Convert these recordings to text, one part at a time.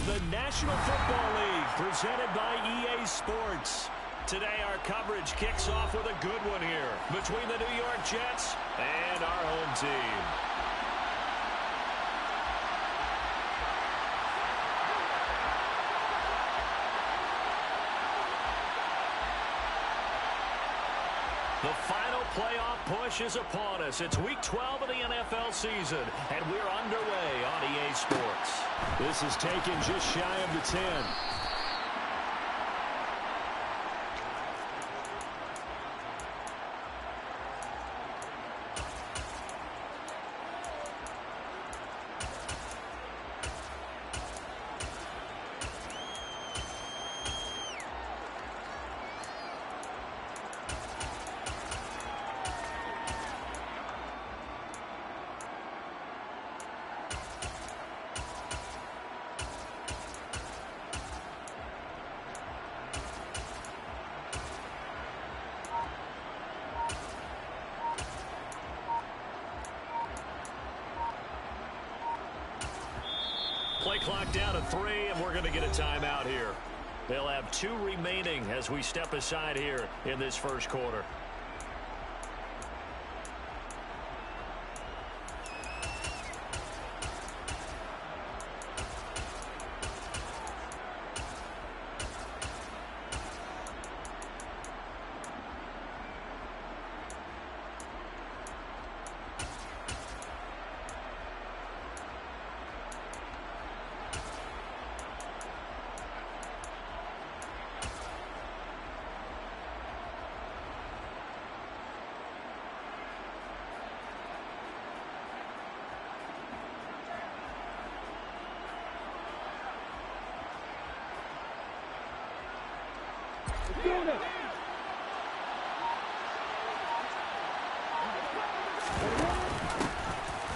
the National Football League, presented by EA Sports. Today, our coverage kicks off with a good one here between the New York Jets and our home team. The final playoff push is upon us. It's Week 12 of the NFL season, and we're underway on EA Sports. This is taken just shy of the 10. Play clock down to 3, and we're going to get a timeout here. They'll have 2 remaining as we step aside here in this first quarter.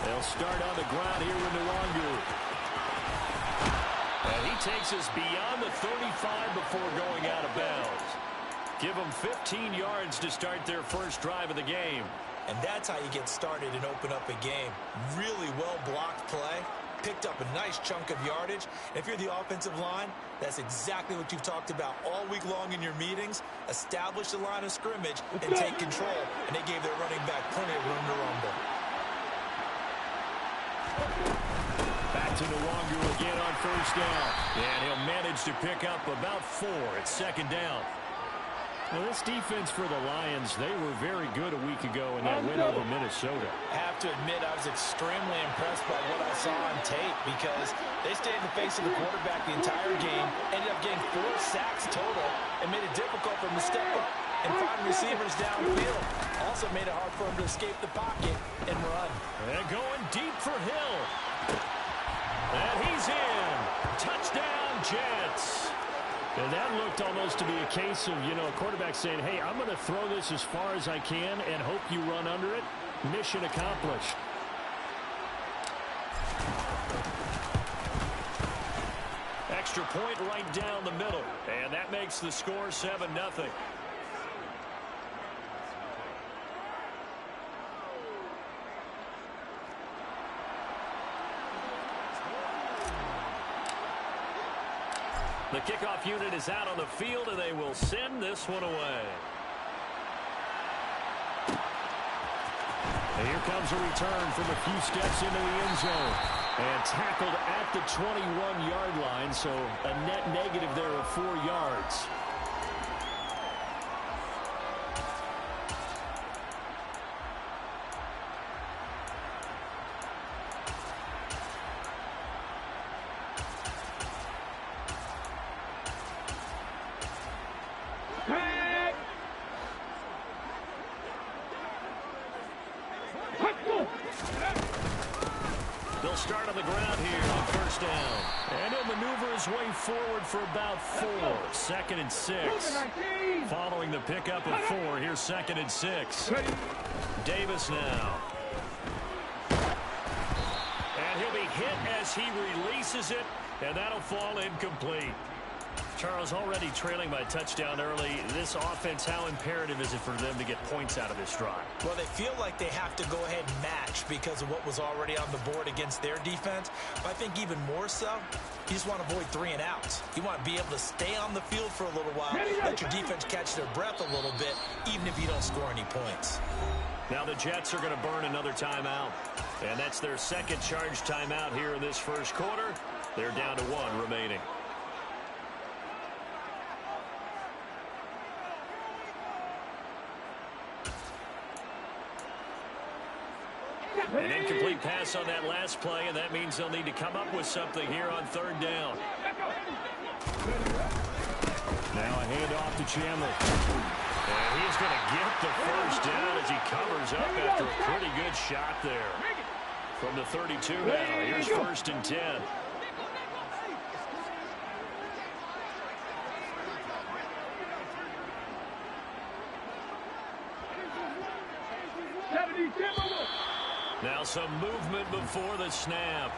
They'll start on the ground here with Nwangu. And he takes us beyond the 35 before going out of bounds. Give them 15 yards to start their first drive of the game. And that's how you get started and open up a game. Really well-blocked play. Picked up a nice chunk of yardage. If you're the offensive line, that's exactly what you've talked about all week long in your meetings. Establish the line of scrimmage and take control. And they gave their running back plenty of room to rumble. Back to Nwangu again on first down. And he'll manage to pick up about 4 at second down. Well, this defense for the Lions, they were very good a week ago in that win over Minnesota. I have to admit, I was extremely impressed by what I saw on tape because they stayed in the face of the quarterback the entire game, ended up getting 4 sacks total, and made it difficult for him to step up and find receivers downfield. Also made it hard for him to escape the pocket and run. And going deep for Hill. And he's in. Touchdown, Jets. And that looked almost to be a case of, a quarterback saying, hey, I'm going to throw this as far as I can and hope you run under it. Mission accomplished. Extra point right down the middle. And that makes the score 7-0. The kickoff unit is out on the field, and they will send this one away. And here comes a return from a few steps into the end zone. And tackled at the 21-yard line, so a net negative there of 4 yards. They'll start on the ground here on first down. And he'll maneuver his way forward for about 4. 2nd and 6. Following the pickup of 4, here's 2nd and 6. Davis now. And he'll be hit as he releases it, and that'll fall incomplete. Charles, already trailing by a touchdown early. This offense, how imperative is it for them to get points out of this drive? Well, they feel like they have to go ahead and match because of what was already on the board against their defense. But I think even more so, you just want to avoid 3 and outs. You want to be able to stay on the field for a little while, let your defense catch their breath a little bit, even if you don't score any points. Now the Jets are going to burn another timeout. And that's their second charge timeout here in this first quarter. They're down to 1 remaining. An incomplete pass on that last play, and that means they'll need to come up with something here on 3rd down. Now a handoff to Chandler. And he's going to get the first down as he covers up after a pretty good shot there. From the 32 now, here's 1st and 10. Now some movement before the snap.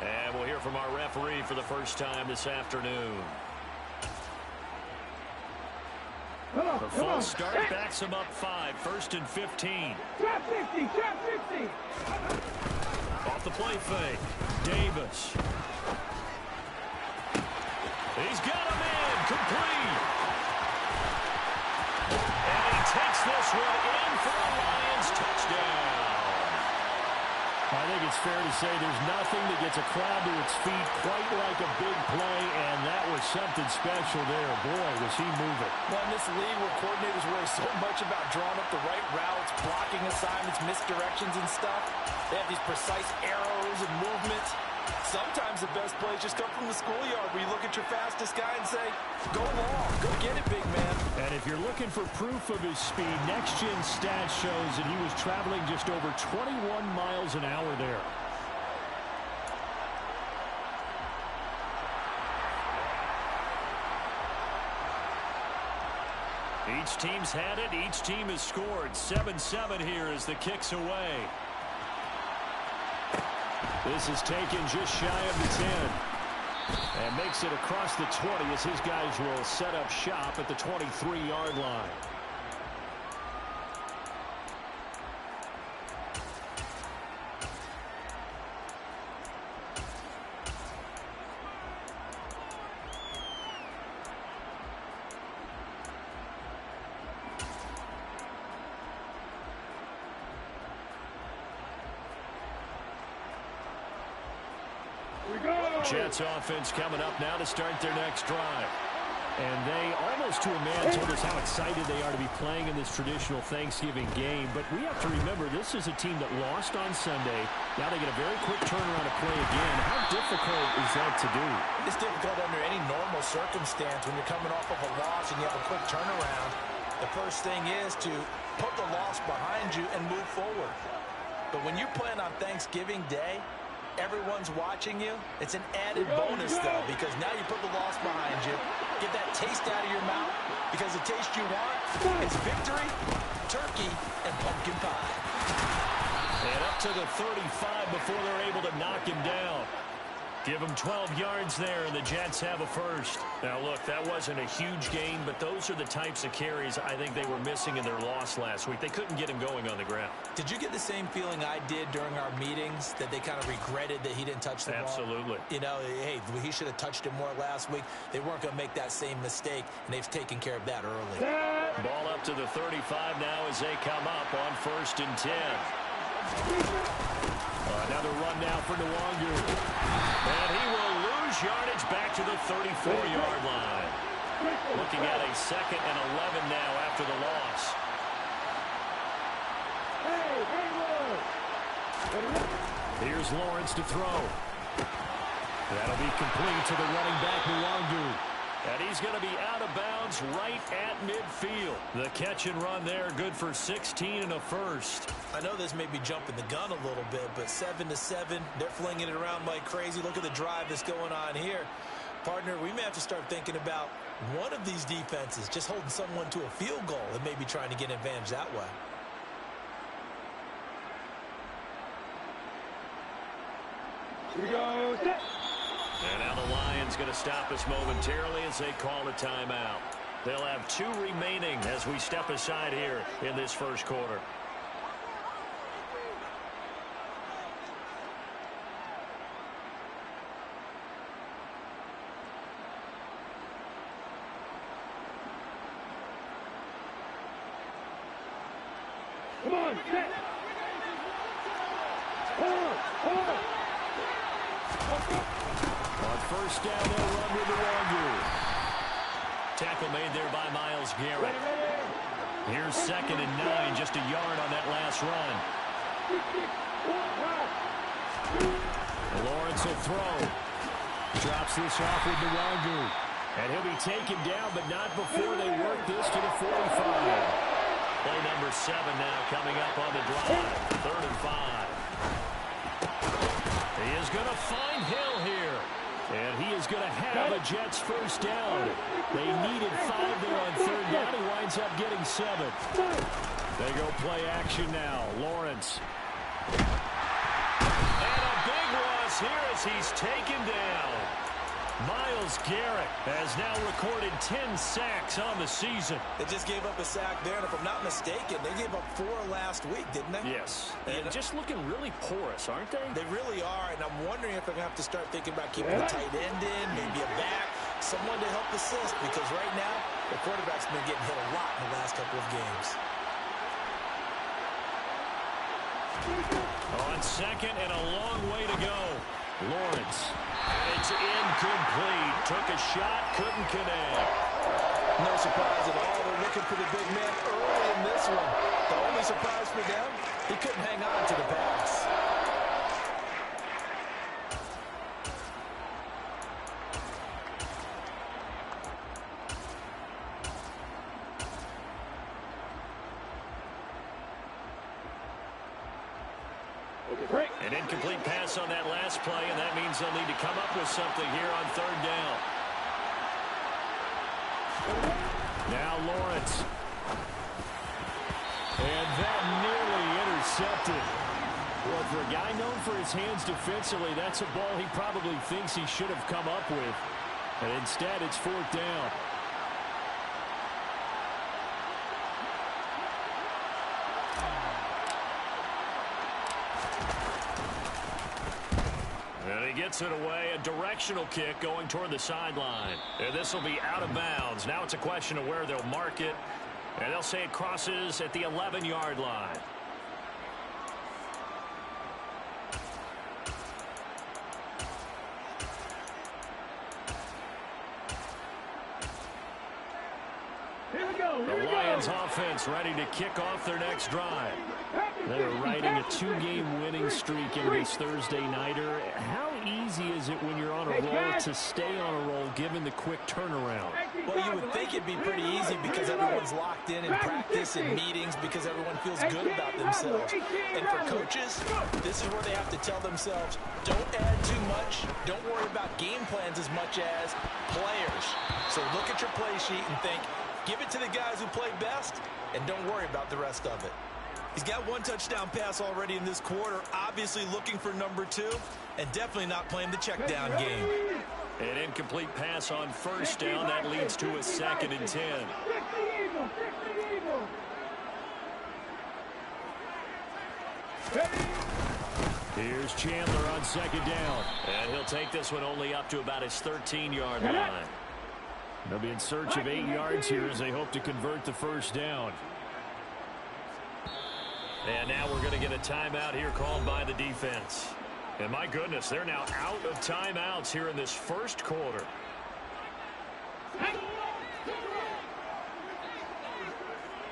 And we'll hear from our referee for the first time this afternoon. The full start backs him up 5. 1st and 15. Trap 60, trap 60. Off the play fake. Davis. He's got him in. Complete. And he takes this one in for a Lions touchdown. I think it's fair to say there's nothing that gets a crowd to its feet quite like a big play, and that was something special there. Boy, was he moving. Well, in this league where coordinators worry so much about drawing up the right routes, blocking assignments, misdirections and stuff, they have these precise arrows and movements. Sometimes the best plays just come from the schoolyard where you look at your fastest guy and say, go long, go get it, big man. And if you're looking for proof of his speed, Next Gen Stats shows that he was traveling just over 21 miles an hour there. Each team's had it. Each team has scored. 7-7 here as the kick's away. This is taken just shy of the 10. And makes it across the 20 as his guys will set up shop at the 23-yard line. Jets offense coming up now to start their next drive. And they, almost to a man, told us how excited they are to be playing in this traditional Thanksgiving game. But we have to remember, this is a team that lost on Sunday. Now they get a very quick turnaround to play again. How difficult is that to do? It's difficult under any normal circumstance when you're coming off of a loss and you have a quick turnaround. The first thing is to put the loss behind you and move forward. But when you're playing on Thanksgiving Day, everyone's watching you. It's an added bonus, though, because now you put the loss behind you. Get that taste out of your mouth, because the taste you want is victory, turkey, and pumpkin pie. And up to the 35 before they're able to knock him down. Give him 12 yards there, and the Jets have a first. Now, look, that wasn't a huge gain, but those are the types of carries I think they were missing in their loss last week. They couldn't get him going on the ground. Did you get the same feeling I did during our meetings, that they kind of regretted that he didn't touch the ball? Absolutely. You know, hey, he should have touched it more last week. They weren't going to make that same mistake, and they've taken care of that early. Ball up to the 35 now as they come up on 1st and 10. Another run now for Nwangu. And he will lose yardage back to the 34-yard line. Looking at a 2nd and 11 now after the loss. Here's Lawrence to throw. That'll be complete to the running back, Nwangu. And he's going to be out of bounds right at midfield. The catch and run there, good for 16 and a first. I know this may be jumping the gun a little bit, but 7-7, they're flinging it around like crazy. Look at the drive that's going on here. Partner, we may have to start thinking about one of these defenses just holding someone to a field goal and maybe trying to get an advantage that way. Here we go. Set. And now the Lions going to stop us momentarily as they call a timeout. They'll have 2 remaining as we step aside here in this first quarter. Come on, set. On first down, they'll run with the Wagyu. Tackle made there by Myles Garrett. Here's 2nd and 9, just a yard on that last run. Lawrence will throw. Drops this off with the Wagyu. And he'll be taken down, but not before they work this to the 45. Play number 7 now coming up on the drive. 3rd and 5. He is going to find Hill here. And he is going to have a Jets first down. They needed 5 there on 3rd down. He winds up getting 7. They go play action now. Lawrence. And a big loss here as he's taken down. Myles Garrett has now recorded 10 sacks on the season. They just gave up a sack there, and if I'm not mistaken, they gave up 4 last week, didn't they? Yes. And just looking really porous, aren't they? They really are, and I'm wondering if they're going to have to start thinking about keeping a tight end in, maybe a back, someone to help assist, because right now, the quarterback's been getting hit a lot in the last couple of games. On 2nd and a long way to go. Lawrence. It's incomplete. Took a shot, couldn't connect. No surprise at all. They're looking for the big man early in this one. The only surprise for them, he couldn't hang on to the pass. An incomplete pass on that last play, and that means they'll need to come up with something here on 3rd down. Now Lawrence. And that nearly intercepted. Well, for a guy known for his hands defensively, that's a ball he probably thinks he should have come up with. And instead, it's 4th down. And he gets it away, a directional kick going toward the sideline. And this will be out of bounds. Now it's a question of where they'll mark it. And they'll say it crosses at the 11-yard line. The Lions offense ready to kick off their next drive. They're riding a 2-game winning streak in this Thursday nighter. How easy is it when you're on a roll to stay on a roll given the quick turnaround? Well, you would think it'd be pretty easy because everyone's locked in practice and meetings because everyone feels good about themselves. And for coaches, this is where they have to tell themselves, don't add too much. Don't worry about game plans as much as players. So look at your play sheet and think, give it to the guys who play best, and don't worry about the rest of it. He's got 1 touchdown pass already in this quarter, obviously looking for number 2, and definitely not playing the check down game. An incomplete pass on first down. That leads to a 2nd and 10. Here's Chandler on 2nd down. And he'll take this one only up to about his 13-yard line. They'll be in search of 8 yards here as they hope to convert the first down. And now we're going to get a timeout here called by the defense. And my goodness, they're now out of timeouts here in this first quarter.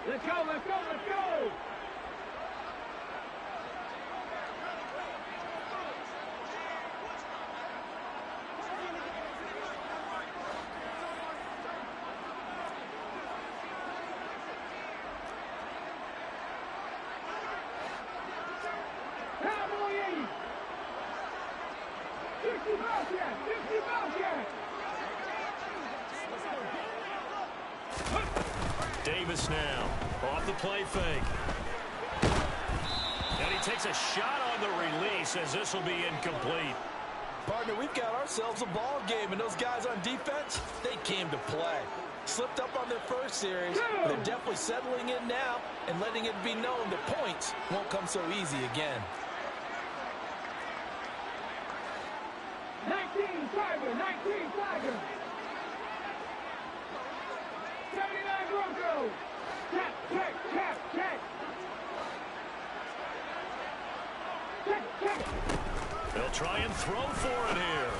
Let's go, let's go, let's go! Davis now, off the play fake. And he takes a shot on the release as this will be incomplete. Partner, we've got ourselves a ball game, and those guys on defense, they came to play. Slipped up on their first series, but they're definitely settling in now and letting it be known that points won't come so easy again. 19 Tiger, 19 Tiger. 79 Broncos. Check, check, check, check. Check, check. They'll try and throw for it here.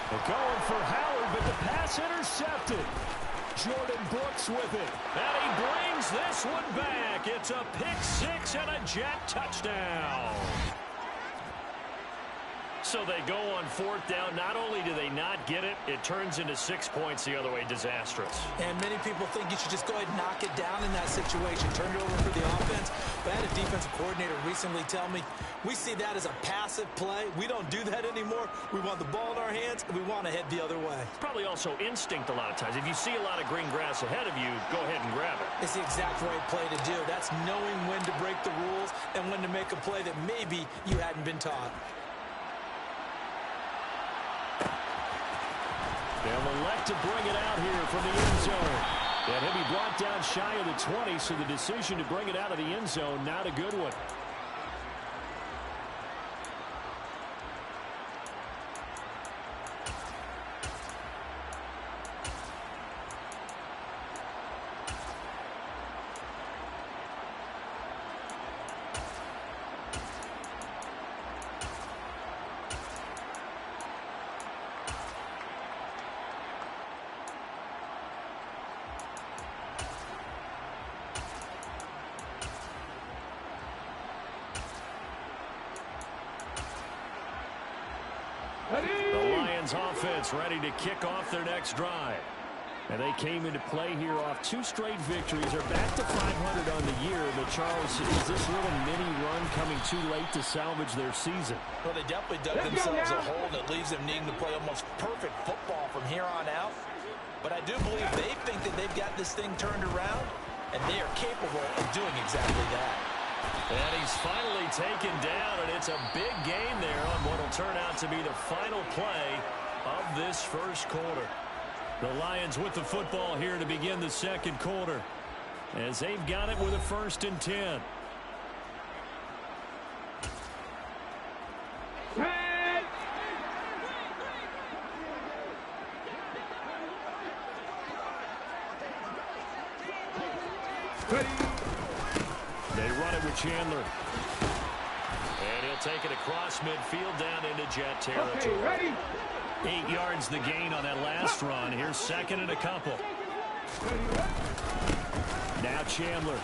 They're going for Howard, but the pass intercepted. Jordan Brooks with it. And he brings this one back. It's a pick six and a Jet touchdown. So they go on fourth down. Not only do they not get it, it turns into 6 points the other way. Disastrous. And many people think you should just go ahead and knock it down in that situation. Turn it over for the offense. But I had a defensive coordinator recently tell me, we see that as a passive play. We don't do that anymore. We want the ball in our hands, and we want to head the other way. Probably also instinct a lot of times. If you see a lot of green grass ahead of you, go ahead and grab it. It's the exact right play to do. That's knowing when to break the rules and when to make a play that maybe you hadn't been taught. They'll elect to bring it out here from the end zone. And he'll be brought down shy of the 20, so the decision to bring it out of the end zone, not a good one. The Lions offense ready to kick off their next drive. And they came into play here off 2 straight victories. They're back to 500 on the year. But, Charles, is this little mini run coming too late to salvage their season? Well, they definitely dug themselves a hole that leaves them needing to play almost perfect football from here on out. But I do believe they think that they've got this thing turned around, and they are capable of doing exactly that. And he's finally taken down, and it's a big gain there on what will turn out to be the final play of this first quarter. The Lions with the football here to begin the second quarter, as they've got it with a 1st and 10. They run it with Chandler. And he'll take it across midfield down into Jet territory. Okay, ready? 8 yards the gain on that last run. Here's 2nd and a couple. Now Chandler.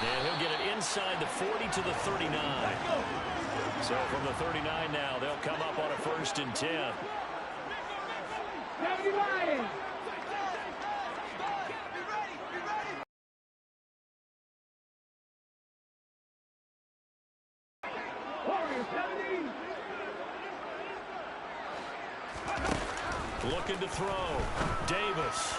And he'll get it inside the 40 to the 39. So from the 39 now, they'll come up on a 1st and 10. 70 Lions. Looking to throw. Davis.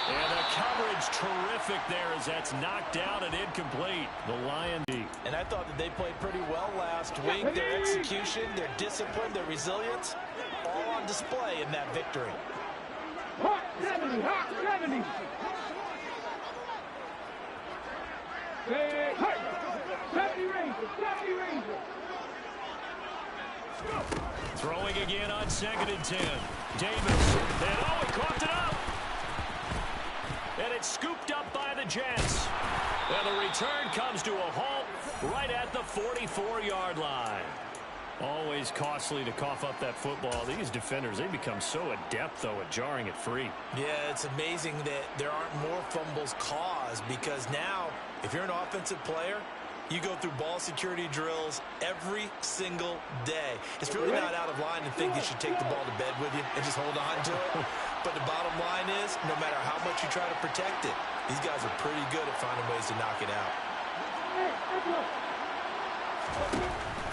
And the coverage terrific there as that's knocked down and incomplete. The Lions. And I thought that they played pretty well last week. Their execution, their discipline, their resilience, all on display in that victory. Hot 70, hot 70. Hey, hey. 70 Rangers, 70 Rangers. Throwing again on 2nd and 10. Davis. And oh, he coughed it up. And it's scooped up by the Jets. And the return comes to a halt right at the 44-yard line. Always costly to cough up that football. These defenders, they become so adept, though, at jarring it free. Yeah, it's amazing that there aren't more fumbles caused, because now, if you're an offensive player, you go through ball security drills every single day. It's really not out of line to think you should take the ball to bed with you and just hold on to it. But the bottom line is, no matter how much you try to protect it, these guys are pretty good at finding ways to knock it out.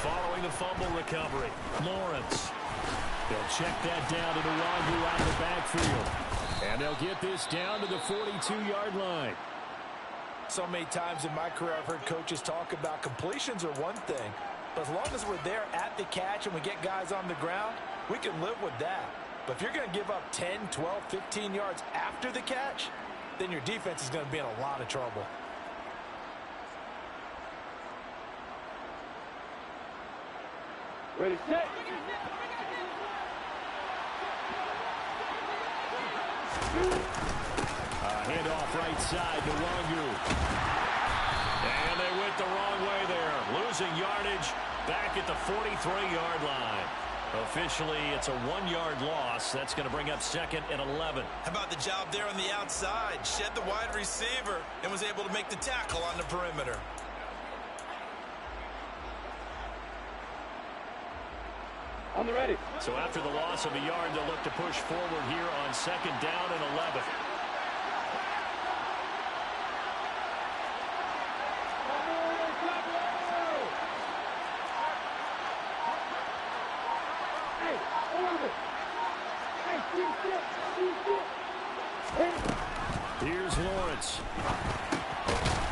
Following the fumble recovery, Lawrence. They'll check that down to the Wagyu out of the backfield. And they'll get this down to the 42-yard line. So many times in my career I've heard coaches talk about completions are one thing, But as long as we're there at the catch and we get guys on the ground, we can live with that. But if you're going to give up 10, 12, 15 yards after the catch, then your defense is going to be in a lot of trouble. Ready, set. Handoff right side to Wangu. And they went the wrong way there. Losing yardage back at the 43-yard line. Officially, it's a 1-yard loss. That's going to bring up 2nd and 11. How about the job there on the outside? Shed the wide receiver and was able to make the tackle on the perimeter. On the ready. So after the loss of a yard, they'll look to push forward here on 2nd down and 11. Here's Lawrence.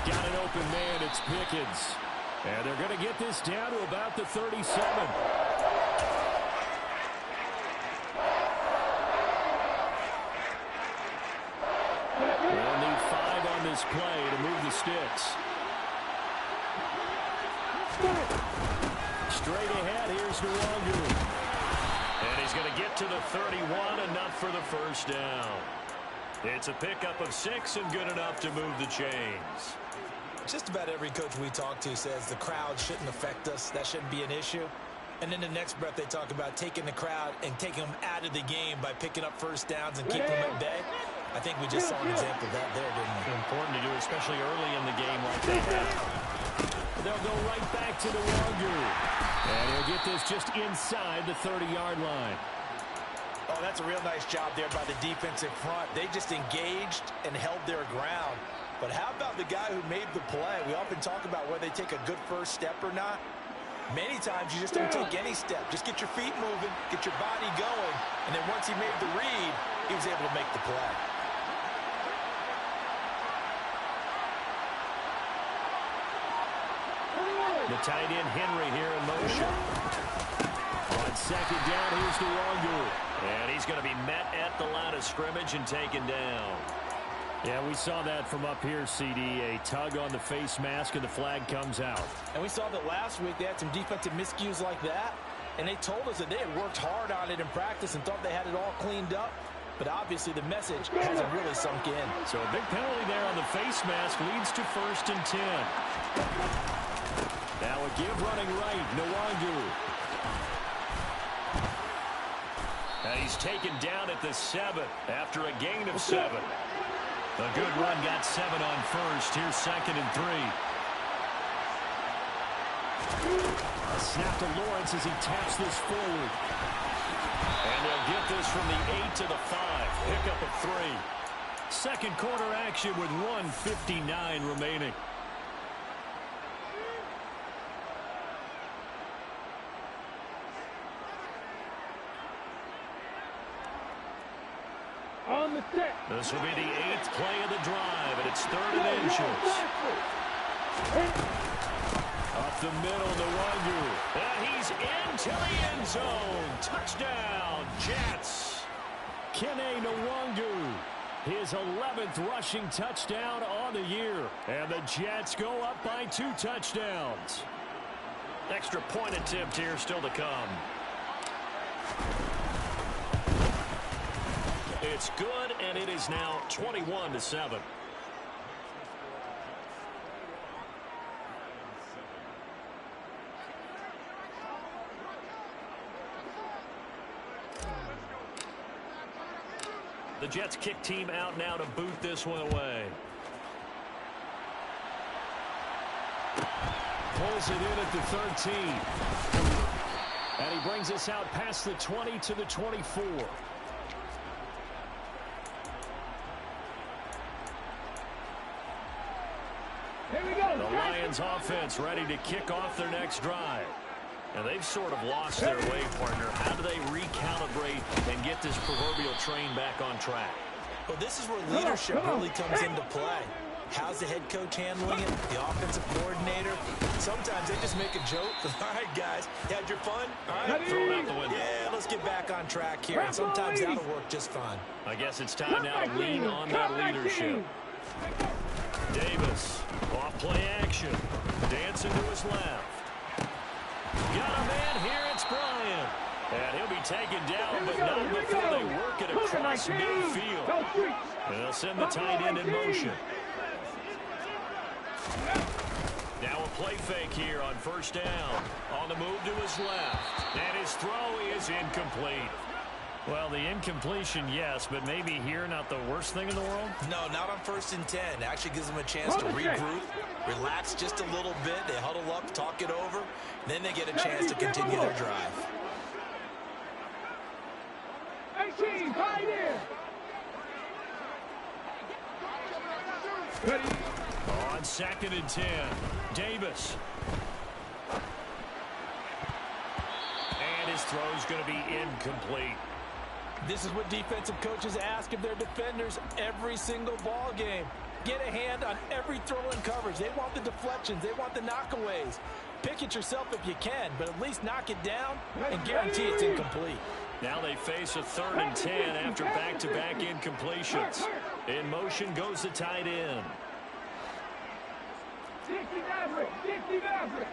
Got an open man. It's Pickens. And they're going to get this down to about the 37. They'll need 5 on this play to move the sticks. Straight ahead, here's Nwangu. And he's going to get to the 31, enough for the first down. It's a pickup of 6 and good enough to move the chains. Just about every coach we talk to says the crowd shouldn't affect us. That shouldn't be an issue. And then the next breath they talk about taking the crowd and taking them out of the game by picking up first downs and keeping them at bay. I think we just saw an example of that there, didn't we? Important to do, especially early in the game like that. They'll go right back to the Wangu. And he'll get this just inside the 30-yard line. Oh, that's a real nice job there by the defensive front. They just engaged and held their ground. But how about the guy who made the play? We often talk about whether they take a good first step or not. Many times you just don't take any step. Just get your feet moving, get your body going, and then once he made the read, he was able to make the play. The tight end Henry here in motion. On 2nd down, here's Nwangu. And he's going to be met at the line of scrimmage and taken down. Yeah, we saw that from up here, CD. A tug on the face mask, and the flag comes out. And we saw that last week they had some defensive miscues like that. And they told us that they had worked hard on it in practice and thought they had it all cleaned up. But obviously the message hasn't really sunk in. So a big penalty there on the face mask leads to 1st and 10. Now a give running right, Nwangu. And he's taken down at the 7 after a gain of 7. A good run, got 7 on 1st. Here's 2nd and 3. A snap to Lawrence as he taps this forward. And they'll get this from the 8 to the 5. Pickup of 3. Second quarter action with 1:59 remaining. On the set. This will be the 8th play of the drive, and it's 3rd and inches. Up the middle to Wangu. And he's into the end zone. Touchdown, Jets. Kene Nwangu, his 11th rushing touchdown on the year. And the Jets go up by 2 touchdowns. Extra point attempt here still to come. It's good, and it is now 21-7. The Jets kick team out now to boot this one away. Pulls it in at the 13. And he brings us out past the 20 to the 24. Here we go. The Lions offense ready to kick off their next drive. And they've sort of lost their way, partner. How do they recalibrate and get this proverbial train back on track? Well, this is where leadership really comes into play. How's the head coach handling it? The offensive coordinator? Sometimes they just make a joke. All right, guys, you had your fun? All right, throw it out the window. Yeah, let's get back on track here. And sometimes that'll work just fine. I guess it's time now to lean on that leadership. Davis, off play action. Dancing to his left. Got a man here, it's Bryant. And he'll be taken down, but not before they work it across midfield. And they'll send the tight end in motion. Now a play fake here on first down. On the move to his left. And his throw is incomplete. Well, the incompletion, yes, but maybe here not the worst thing in the world? No, not on 1st and 10. Actually gives them a chance to regroup, relax just a little bit. They huddle up, talk it over. Then they get a chance to continue their drive. 18, right in. Ready. On 2nd and 10, Davis. And his throw's going to be incomplete. This is what defensive coaches ask of their defenders every single ball game. Get a hand on every throw in coverage. They want the deflections. They want the knockaways. Pick it yourself if you can, but at least knock it down and guarantee it's incomplete. Now they face a 3rd and 10 after back-to-back incompletions. In motion goes the tight end. 60 average, 60 average.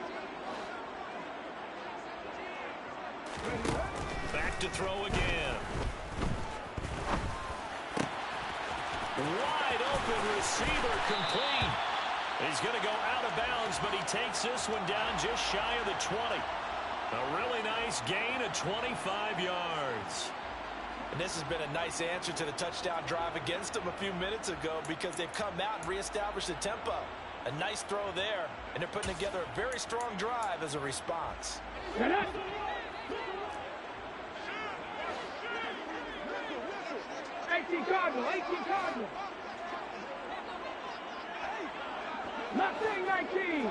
Back to throw again. Wide open receiver complete. He's going to go out of bounds, but he takes this one down just shy of the 20. A really nice gain of 25 yards. And this has been a nice answer to the touchdown drive against them a few minutes ago because they've come out and reestablished the tempo. A nice throw there, and they're putting together a very strong drive as a response. 18 Cardinal, 18 Cardinal. Nothing, 19.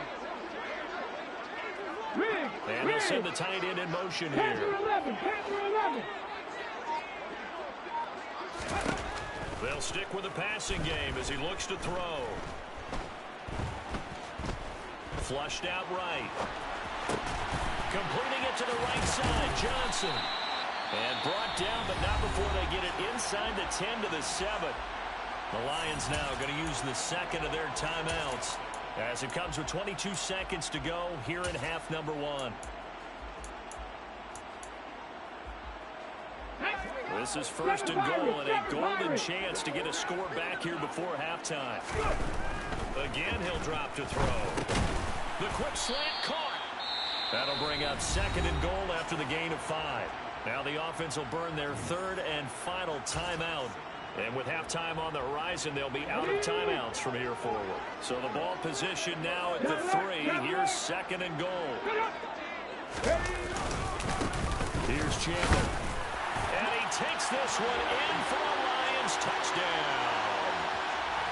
And they'll send the tight end in motion here. Panther 11, Panther 11. They'll stick with the passing game as he looks to throw. Flushed out right. Completing it to the right side, Johnson. And brought down, but not before they get it inside the 10 to the 7. The Lions now going to use the second of their timeouts as it comes with 22 seconds to go here in half number 1. This is 1st and goal and a golden chance to get a score back here before halftime. Again, he'll drop to throw. The quick slant caught. That'll bring up 2nd and goal after the gain of 5. Now the offense will burn their 3rd and final timeout. And with halftime on the horizon, they'll be out of timeouts from here forward. So the ball position now at the 3. Here's 2nd and goal. Here's Chandler. And he takes this one in for a Lions touchdown.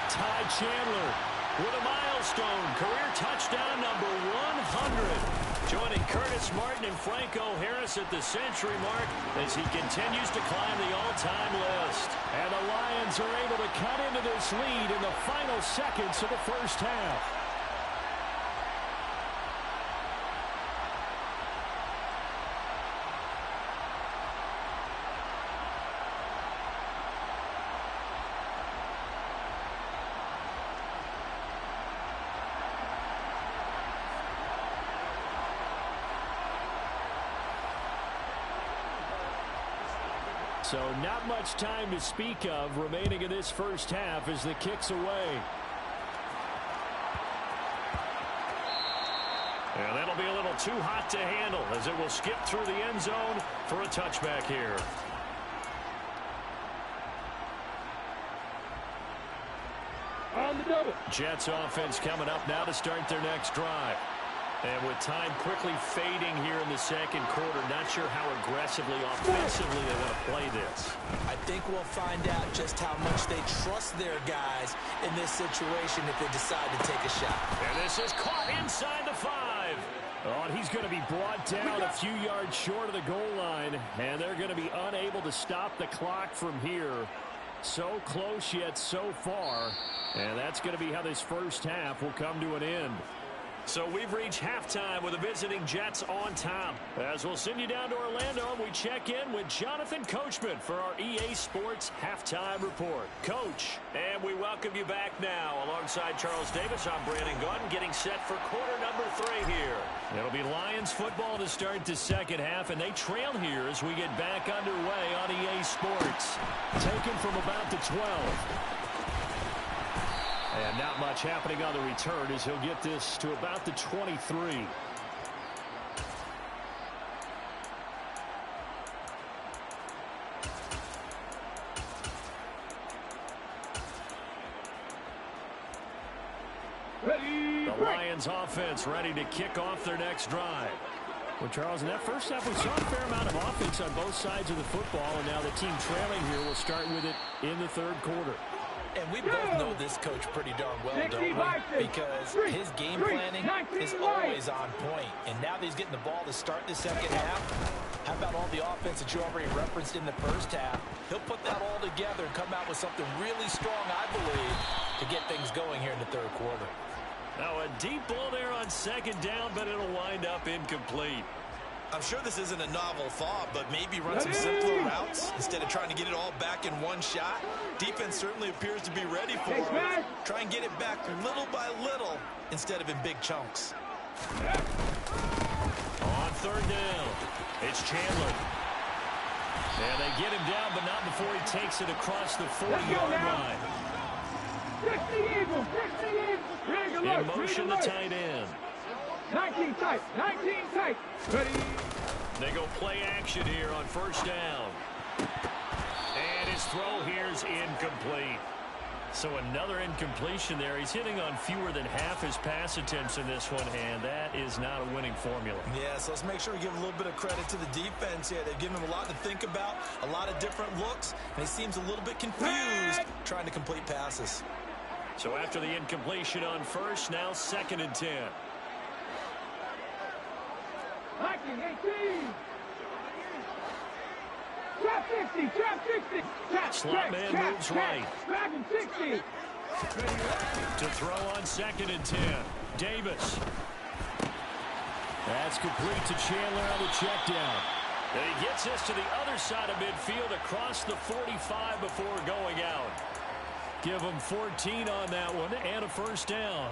Ty Chandler with a milestone career touchdown number 100. Joining Curtis Martin and Franco Harris at the century mark as he continues to climb the all-time list. And the Lions are able to cut into this lead in the final seconds of the first half. So not much time to speak of remaining in this first half as the kick's away. And that'll be a little too hot to handle as it will skip through the end zone for a touchback here. On the double. Jets offense coming up now to start their next drive. And with time quickly fading here in the second quarter, not sure how aggressively, offensively they want to play this. I think we'll find out just how much they trust their guys in this situation if they decide to take a shot. And this is caught inside the 5. Oh, and he's going to be brought down a few yards short of the goal line, and they're going to be unable to stop the clock from here. So close yet so far. And that's going to be how this first half will come to an end. So we've reached halftime with the visiting Jets on top. As we'll send you down to Orlando, we check in with Jonathan Coachman for our EA Sports Halftime Report. Coach, and we welcome you back now. Alongside Charles Davis, I'm Brandon Gunn, getting set for quarter number 3 here. It'll be Lions football to start the second half, and they trail here as we get back underway on EA Sports. Taken from about the 12. And not much happening on the return as he'll get this to about the 23. The Lions offense ready to kick off their next drive. Well, Charles, in that first half, we saw a fair amount of offense on both sides of the football, and now the team trailing here will start with it in the third quarter. And we both know this coach pretty darn well, don't we? Because his game planning is always on point. And now that he's getting the ball to start the second half, how about all the offense that you already referenced in the first half? He'll put that all together and come out with something really strong, I believe, to get things going here in the third quarter. Now a deep ball there on second down, but it'll wind up incomplete. I'm sure this isn't a novel thought, but maybe run some simpler routes instead of trying to get it all back in one shot. Defense certainly appears to be ready for it. Try and get it back little by little instead of in big chunks. On third down, it's Chandler. And they get him down, but not before he takes it across the 40-yard line. In motion, the tight end. 19 tight, 19 tight. Ready. They go play action here on first down. And his throw here's incomplete. So another incompletion there. He's hitting on fewer than half his pass attempts in this one, and that is not a winning formula. Yeah, so let's make sure we give a little bit of credit to the defense here. They've given him a lot to think about, a lot of different looks, and he seems a little bit confused trying to complete passes. So after the incompletion on first, now 2nd and 10. 18. Trap 60, trap 60. Trap, Slot man moves right. Back in 60. To throw on 2nd and 10. Davis. That's complete to Chandler on the check down. And he gets this to the other side of midfield across the 45 before going out. Give him 14 on that one and a first down.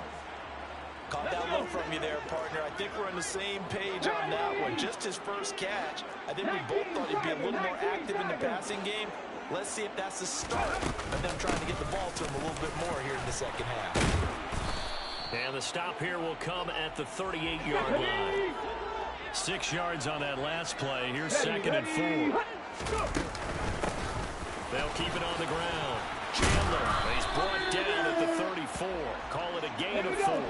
Caught that look from you there, partner. I think we're on the same page on that one. Just his first catch. I think we both thought he'd be a little more active in the passing game. Let's see if that's the start of them trying to get the ball to him a little bit more here in the second half. And the stop here will come at the 38-yard line. 6 yards on that last play. Here's 2nd and 4. They'll keep it on the ground. Chandler, he's brought down at the 34. Call it a gain of 4.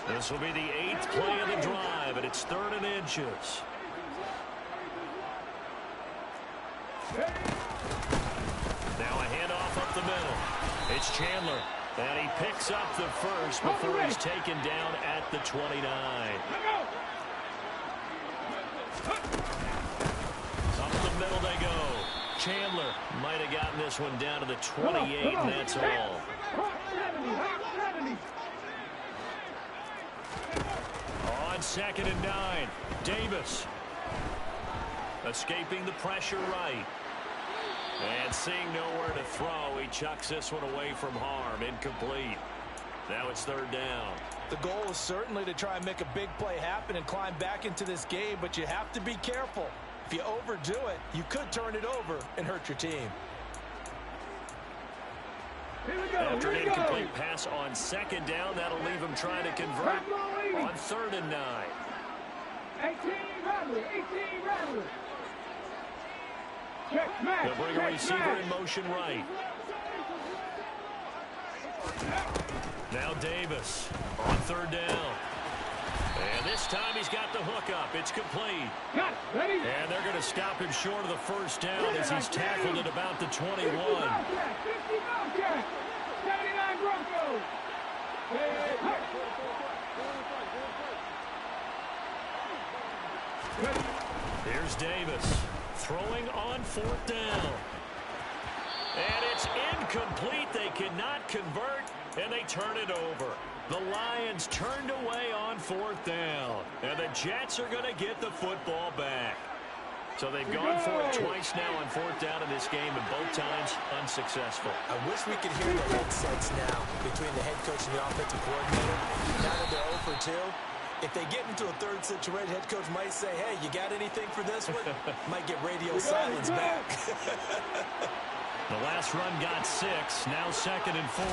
This will be the 8th play of the drive, and it's 3rd and inches. Now a handoff up the middle. It's Chandler, and he picks up the first before he's taken down at the 29. Up the middle they go. Chandler might have gotten this one down to the 28, and that's all. On 2nd and 9, Davis. Escaping the pressure right. And seeing nowhere to throw, he chucks this one away from harm. Incomplete. Now it's 3rd down. The goal is certainly to try and make a big play happen and climb back into this game, but you have to be careful. If you overdo it, you could turn it over and hurt your team. After an incomplete pass on 2nd down, that'll leave him trying to convert on 3rd and 9. 18 Rattler. They'll bring a receiver in motion right. Now Davis on 3rd down. And this time he's got the hook up. It's complete. And they're going to stop him short of the first down as he's tackled at about the 21. 79 Broncos. Here's Davis throwing on 4th down. And it's incomplete. They cannot convert, and they turn it over. The Lions turned away on 4th down, and the Jets are going to get the football back. So they've gone for it twice now on 4th down in this game, and both times unsuccessful. I wish we could hear the headsets now between the head coach and the offensive coordinator. Now that they're 0 for 2, if they get into a third situation, head coach might say, hey, you got anything for this one? Might get radio silence back. The last run got 6, now 2nd and 4.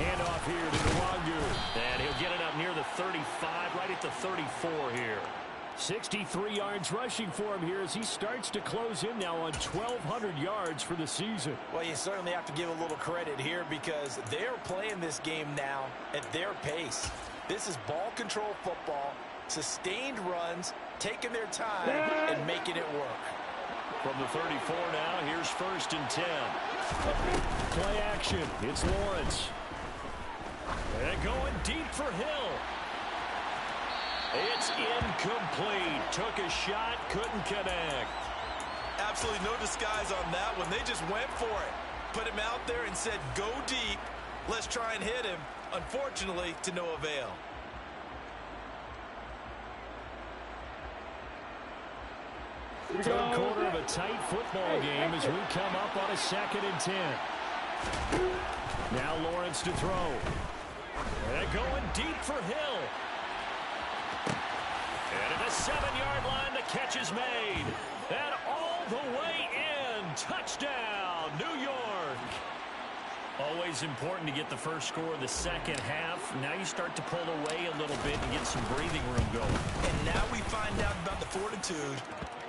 Handoff here to Nwangu, and he'll get it up near the 35, right at the 34 here. 63 yards rushing for him here as he starts to close in now on 1,200 yards for the season. Well, you certainly have to give a little credit here because they're playing this game now at their pace. This is ball control football, sustained runs, taking their time, and making it work. From the 34 now, here's 1st and 10. Play action. It's Lawrence. And going deep for Hill. It's incomplete. Took a shot, couldn't connect. Absolutely no disguise on that one. They just went for it. Put him out there and said, go deep. Let's try and hit him. Unfortunately, to no avail. Third quarter of a tight football game as we come up on a 2nd and 10. Now Lawrence to throw. And going deep for Hill. And at the 7-yard line, the catch is made. And all the way in. Touchdown, New York. Always important to get the first score of the second half. Now you start to pull away a little bit and get some breathing room going. And now we find out about the fortitude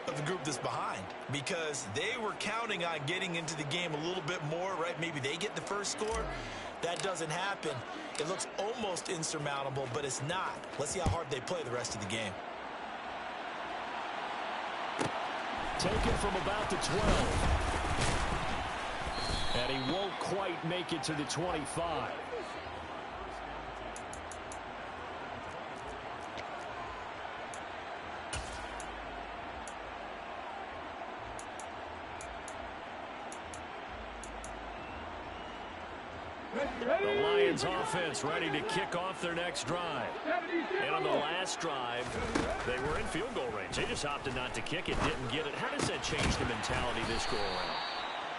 of the group that's behind, because they were counting on getting into the game a little bit more, right? Maybe they get the first score. That doesn't happen. It looks almost insurmountable, but it's not. Let's see how hard they play the rest of the game. Taken from about the 12. And he won't quite make it to the 25. The Lions offense ready to kick off their next drive. And on the last drive, they were in field goal range. They just opted not to kick it, didn't get it. How does that change the mentality this go around?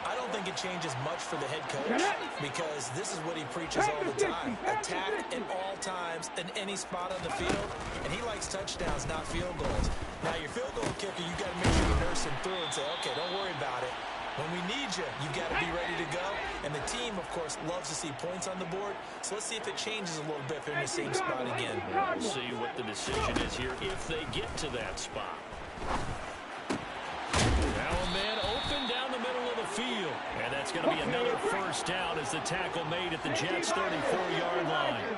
I don't think it changes much for the head coach because this is what he preaches all the time. Attack at all times in any spot on the field, and he likes touchdowns, not field goals. Now, your field goal kicker, you got to make sure you nurse him through and say, okay, don't worry about it. When we need you, you've got to be ready to go. And the team, of course, loves to see points on the board. So let's see if it changes a little bit if they're in the same spot again. We'll see what the decision is here if they get to that spot. Now a man open down the middle of the field. And that's going to be another first down as the tackle made at the Jets' 34-yard line.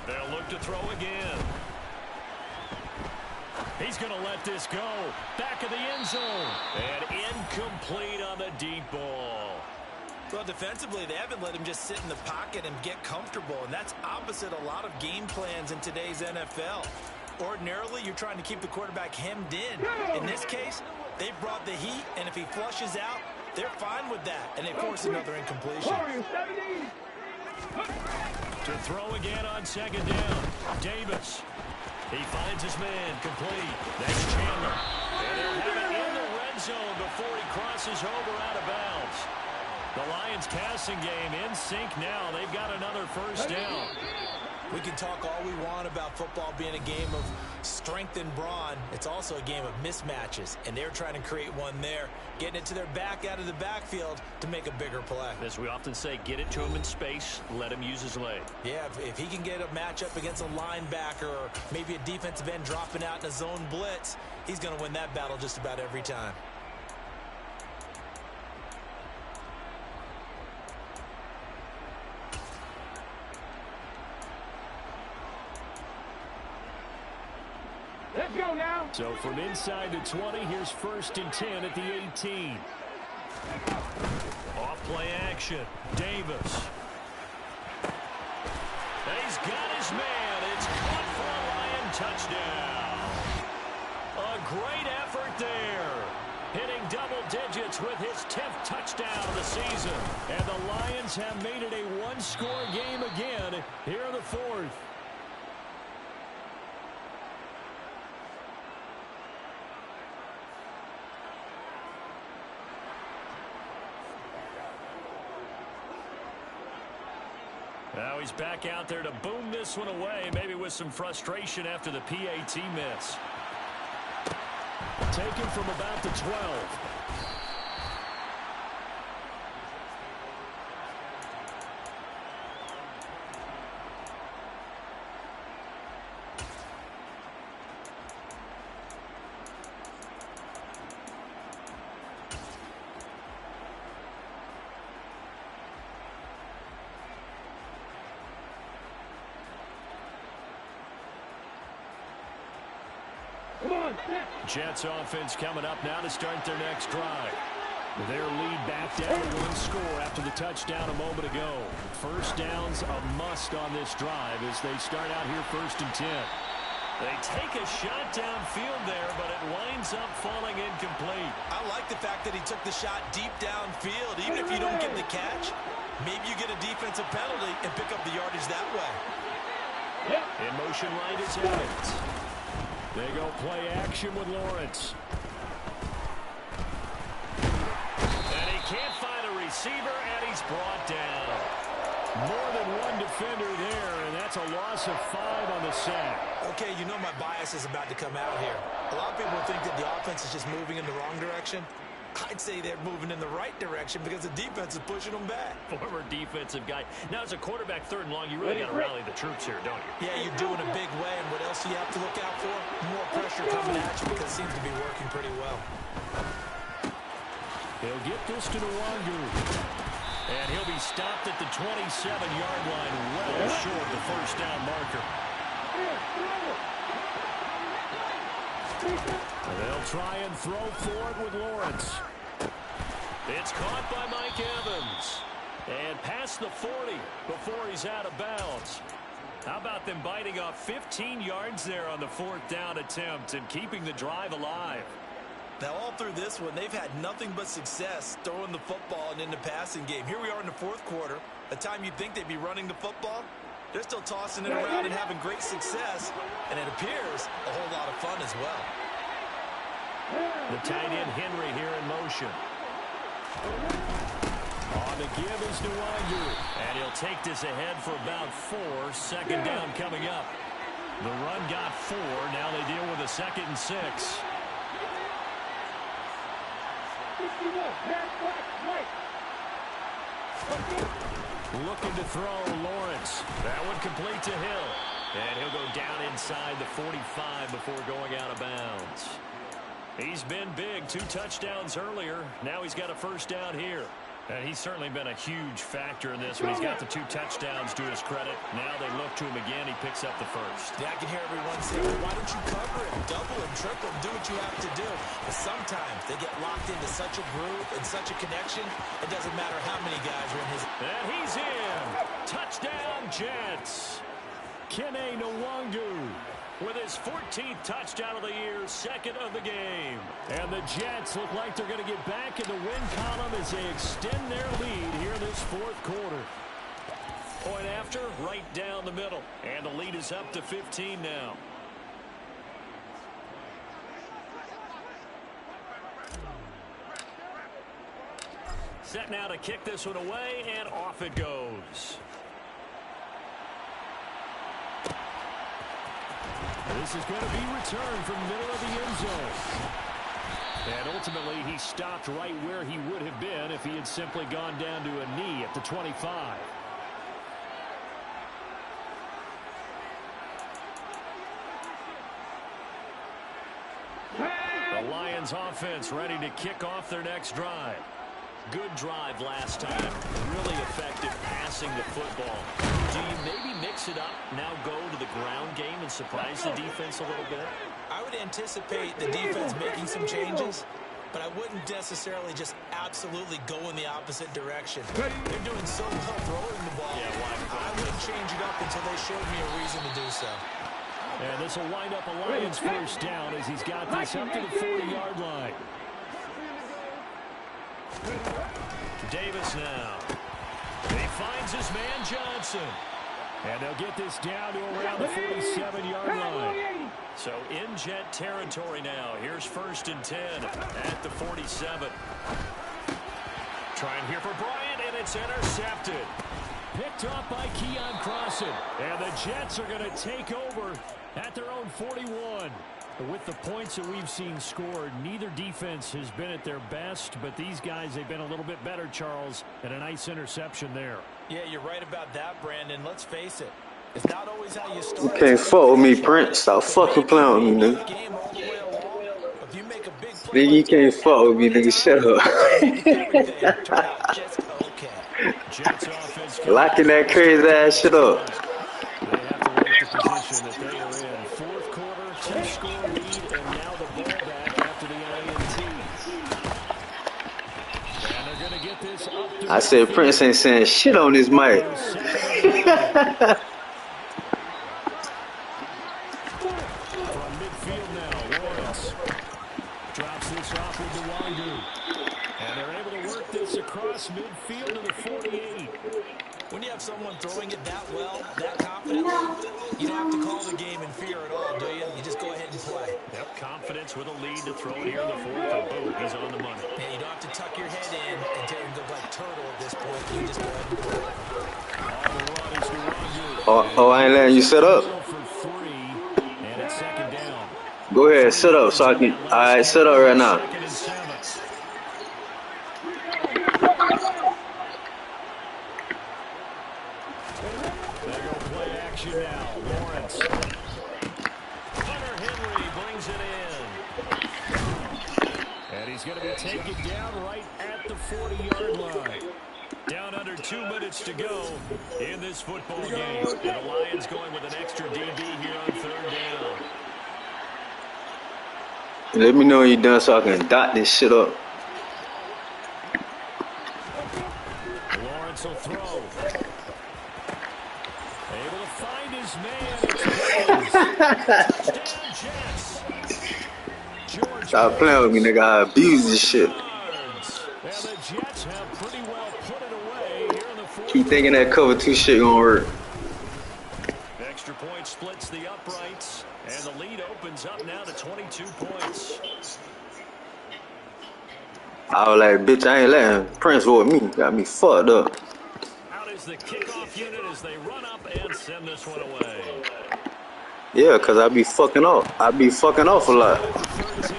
They'll look to throw again. He's going to let this go. Back of the end zone. And incomplete on the deep ball. Well, defensively, they haven't let him just sit in the pocket and get comfortable. And that's opposite a lot of game plans in today's NFL. Ordinarily, you're trying to keep the quarterback hemmed in. In this case, they brought the heat, and if he flushes out, they're fine with that. And they force another incompletion. To throw again on 2nd down. Davis. He finds his man complete. That's Chandler. And he'll have it in the red zone before he crosses over out of bounds. The Lions passing game in sync now. They've got another first down. We can talk all we want about football being a game of strength and brawn. It's also a game of mismatches, and they're trying to create one there, getting it to their back out of the backfield to make a bigger play. As we often say, get it to him in space, let him use his leg. Yeah, if he can get a matchup against a linebacker or maybe a defensive end dropping out in a zone blitz, he's going to win that battle just about every time. Let's go now. So from inside the 20, here's 1st and 10 at the 18. Off play action. Davis. He's got his man. It's caught for a Lion touchdown. A great effort there. Hitting double digits Lions have made it a one-score game again here in the fourth. Now he's back out there to boom this one away, maybe with some frustration after the PAT miss. Taken from about the 12. Jets offense coming up now to start their next drive. Their lead back down to one score after the touchdown a moment ago. First down's a must on this drive as they start out here 1st and 10. They take a shot downfield there, but it winds up falling incomplete. I like the fact that he took the shot deep downfield. Even if you don't get the catch, maybe you get a defensive penalty and pick up the yardage that way. In motion right is Evans. They go play action with Lawrence. And he can't find a receiver, and he's brought down. More than one defender there, and that's a loss of 5 on the sack. Okay, you know my bias is about to come out here. A lot of people think that the offense is just moving in the wrong direction. I'd say they're moving in the right direction because the defense is pushing them back. Former defensive guy. Now, as a quarterback 3rd and long, you really got to rally the troops here, don't you? Yeah, you're doing a big way, and what else do you have to look out for? More pressure coming at you because it seems to be working pretty well. He'll get this to Nwangu. And he'll be stopped at the 27-yard line, well short of the first down marker. They'll try and throw for it with Lawrence. It's caught by Mike Evans. And past the 40 before he's out of bounds. How about them biting off 15 yards there on the 4th down attempt and keeping the drive alive? Now, all through this one, they've had nothing but success throwing the football and in the passing game. Here we are in the 4th quarter, a time you'd think they'd be running the football. They're still tossing it around and having great success, and it appears a whole lot of fun as well. The tight end Henry here in motion. On the give is Nwangu. And he'll take this ahead for about 4. 2nd down coming up. The run got 4. Now they deal with a 2nd and 6. Looking to throw Lawrence. That one complete to Hill. And he'll go down inside the 45 before going out of bounds. He's been big. 2 touchdowns earlier. Now he's got a first down here. And he's certainly been a huge factor in this when he's got the 2 touchdowns to his credit. Now they look to him again. He picks up the first. Yeah, I can hear everyone say, well, why don't you cover him, double him, triple him, do what you have to do. But sometimes they get locked into such a groove and such a connection, it doesn't matter how many guys are in his. And he's in. Touchdown, Jets. Kene Nwangu with his 14th touchdown of the year, 2nd of the game. And the Jets look like they're going to get back in the win column as they extend their lead here in this 4th quarter. Point after, right down the middle. And the lead is up to 15 now. Set now to kick this one away, and off it goes. This is going to be returned from the middle of the end zone. And ultimately, he stopped right where he would have been if he had simply gone down to a knee at the 25. The Lions offense ready to kick off their next drive. Good drive last time. Really effective passing the football. Do you maybe mix it up, now go to the ground game and surprise the defense a little bit? I would anticipate the defense making some changes, but I wouldn't necessarily just absolutely go in the opposite direction. They're doing so well throwing the ball. Yeah, I wouldn't change it up until they showed me a reason to do so. And this will wind up a Lions first down as he's got this up to the 40-yard line. Davis now. He finds his man Johnson. And they'll get this down to around the 47-yard line. So in Jet territory now. Here's 1st and 10 at the 47. Trying here for Bryant, and it's intercepted. Picked off by Keon Crossan. And the Jets are going to take over at their own 41. With the points that we've seen scored, neither defense has been at their best, but these guys, they've been a little bit better, Charles, and a nice interception there. Yeah, you're right about that, Brandon. Let's face it. It's not always how you start. You can't fuck with me, Prince. Stop fucking playing with me, nigga. Nigga, you can't fuck with me, nigga. Shut up. Locking that crazy ass shit up. They have to work the position that they are in. 4th quarter, 2-score lead, and now the ball back after the INT. And they're going to get this up to I said Prince ain't saying shit on his mic. From midfield now, Lawrence drops this off with the Wandu. And they're able to work this across midfield to the 48. When you have someone throwing it that well, that confidently, you don't have to call the game in fear at all, do you? You just go ahead and play. Yep, confidence with a lead to throw it here in the 4th, and boom, he's on the money. And you don't have to tuck your head in and take the like turtle at this point. You just go ahead and play. Oh, I ain't letting you set up. And it's 2nd down. Go ahead, set up so I can. Alright, set up right now. 2nd and 7. They go play action now. Lawrence. Hunter Henry brings it in. And he's going to be taken down right at the 40-yard line. Down under 2 minutes to go in this football game. And the Lions going with an extra DB here on 3rd down. Let me know when you're done so I can dot this shit up. Lawrence will throw. Able to find his man. Touchdown Jets. Stop playing with me, nigga. I abuse this shit. And the Jets have pretty well put it away here in the 4th. Keep thinking that cover 2 shit gonna work. Extra point splits the uprights, and the lead opens up now to 22 points. I was like, bitch, I ain't letting Prince with me. Got me fucked up. Out is the kickoff unit as they run up and send this one away. Yeah, cause I be fucking off. I be fucking off a lot. 13.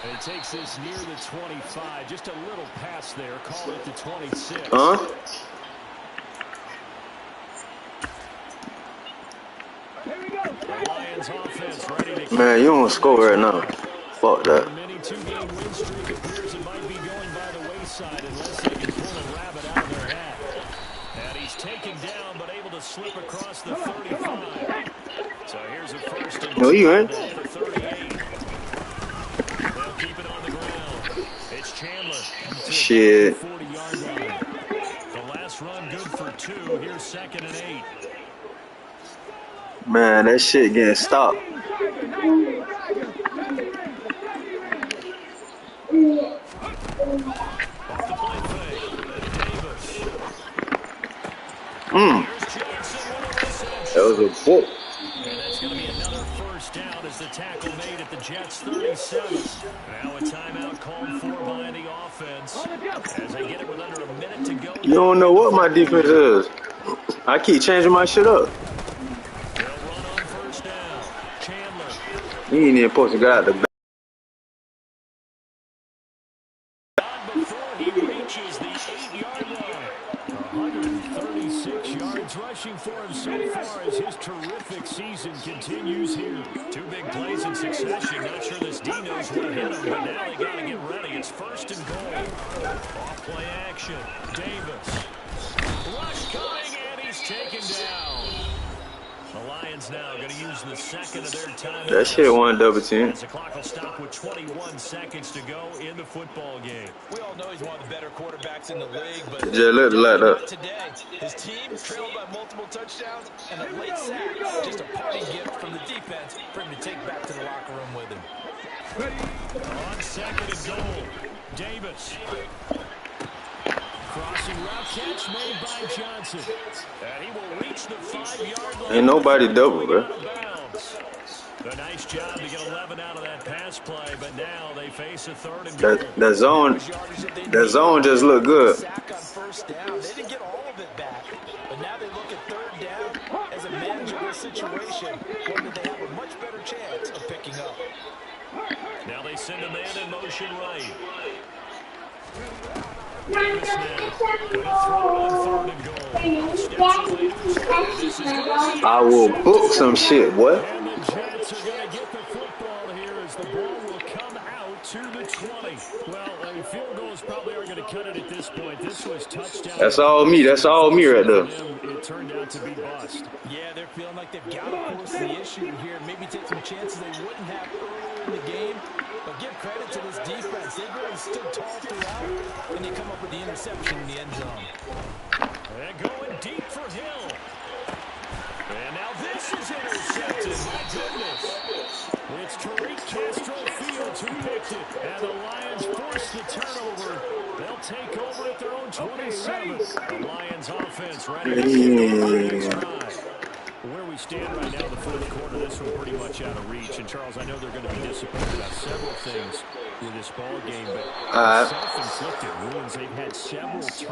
And he takes this near the 25. Just a little pass there. Call it the 26. Huh? The Lions offense ready to Man, you don't score right now. Fuck that. many 2-game win streak appears it might be going by the wayside unless they can pull a rabbit out of their hat. And he's taken down but able to slip across the 35. So here's a 1st and 10 No, you ain't. at the 38. They'll keep it on the ground. It's Chandler. Shit. 40-yard line. The last run good for 2. Here's 2nd and 8. Man, that shit getting stopped. Off the play fake. Davis. That was a book. And that's going to be another 1st down as the tackle made at the Jets 37. Now a timeout called for by the offense as they get it with under a minute to go. You don't know what my defense is. I keep changing my shit up. They'll run on 1st down. Chandler. You ain't even supposed to get out the back. Before he reaches the 8-yard line. 136 yards rushing for him so far as his terrific season continues here. 2 big plays in succession. Not sure this D knows what hit him, but now they got to get ready. It's 1st and goal. Off play action. Davis. Rush coming, and he's taken down. The Lions now going to use the 2nd of their time. That shit won double team. As the clock will stop with 21 seconds to go in the football game. We all know he's one of the better quarterbacks in the league, but Just let it light up. today, his team trailed by multiple touchdowns and a late sack. Just a party gift from the defense for him to take back to the locker room with him. On 2nd and goal, Davis. Crossing route catch made by Johnson. And he will reach the 5-yard line. Ain't nobody double, bro. Out of bounds. A nice job to get 11 out of that pass play, but now they face a 3rd and goal. That zone just looked good. Sack on 1st down. They didn't get all of it back, but now they look at 3rd down as a manageable situation, one that they have a much better chance of picking up. Now they send a man in motion right. Davis now going to throw on 3rd and goal. Steps away to his right. This is going to be I will book some shit, boy. and the Jets are going to get the football here as the ball will come out to the 20. Well, field goals probably are going to cut it at this point. This was touchdown. That's all me. That's all me right there. It turned out to be bust. Yeah, they're feeling like they've got to force the issue here. Maybe take some chances they wouldn't have earlier in the game. But give credit to this defense. They've really stood tall throughout, and they come up with the interception in the end zone. And going deep for Hill. And now this is intercepted. My goodness. It's Tariq Castro Fields who picked it. And the Lions force the turnover. They'll take over at their own 27. The Lions offense ready to kick off the next drive. Where we stand right now in the 4th quarter, this one pretty much out of reach. And, Charles, I know they're going to be disappointed about several things in this ball game, but self-inflicted wounds. They've had several